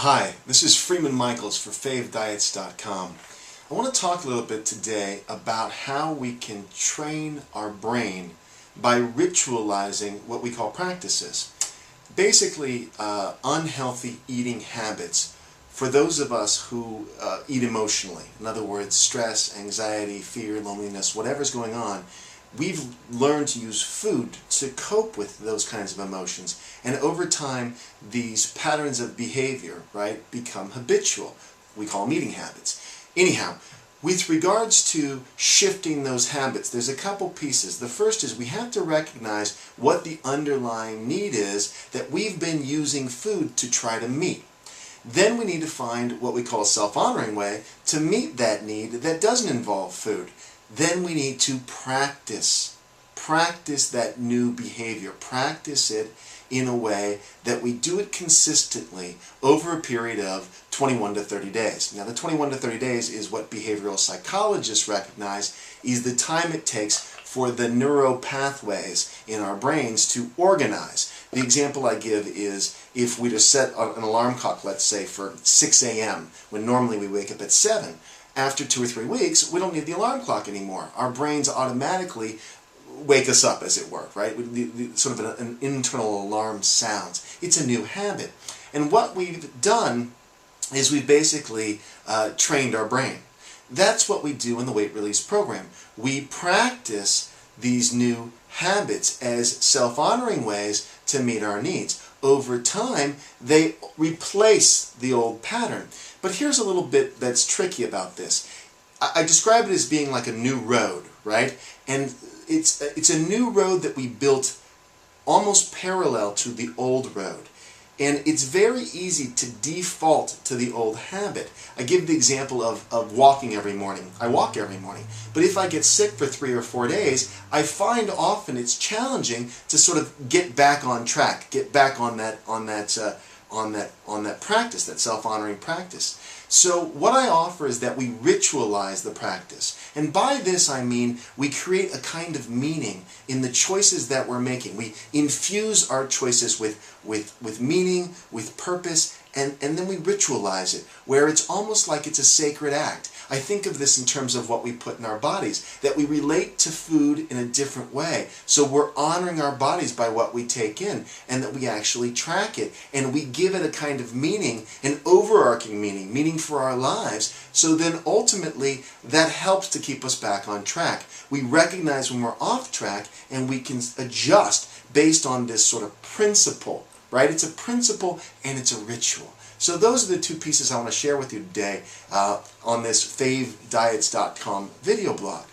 Hi, this is Freeman Michaels for FAVE I want to talk a little bit today about how we can train our brain by ritualizing what we call practices. Basically, unhealthy eating habits for those of us who eat emotionally. In other words, stress, anxiety, fear, loneliness, whatever's going on. We've learned to use food to cope with those kinds of emotions, and over time these patterns of behavior, right, become habitual. We call them eating habits. Anyhow, with regards to shifting those habits, there's a couple pieces. The first is we have to recognize what the underlying need is that we've been using food to try to meet. Then we need to find what we call a self-honoring way to meet that need that doesn't involve food. Then we need to practice that new behavior, practice it in a way that we do it consistently over a period of 21 to 30 days. Now the 21 to 30 days is what behavioral psychologists recognize is the time it takes for the neural pathways in our brains to organize. The example I give is if we just set an alarm clock, let's say for 6 a.m. when normally we wake up at 7. After 2 or 3 weeks, we don't need the alarm clock anymore. Our brains automatically wake us up, as it were, right? Sort of an internal alarm sounds. It's a new habit. And what we've done is we've basically trained our brain. That's what we do in the weight release program. We practice these new habits as self-honoring ways to meet our needs. Over time, they replace the old pattern. But here's a little bit that's tricky about this. I describe it as being like a new road, right? And it's a new road that we built almost parallel to the old road. And it's very easy to default to the old habit. I give the example of walking every morning. I walk every morning. But if I get sick for 3 or 4 days, I find often it's challenging to sort of get back on track, get back on that practice, that self-honoring practice. So what I offer is that we ritualize the practice. And by this I mean we create a kind of meaning in the choices that we're making. We infuse our choices with meaning, with purpose, and then we ritualize it, where it's almost like it's a sacred act. I think of this in terms of what we put in our bodies, that we relate to food in a different way. So we're honoring our bodies by what we take in, and that we actually track it, and we give it a kind of meaning, an overarching meaning, meaning for our lives, so then ultimately that helps to keep us back on track. We recognize when we're off track, and we can adjust based on this sort of principle, right? It's a principle and it's a ritual. So those are the two pieces I want to share with you today on this FaveDiets.com video blog.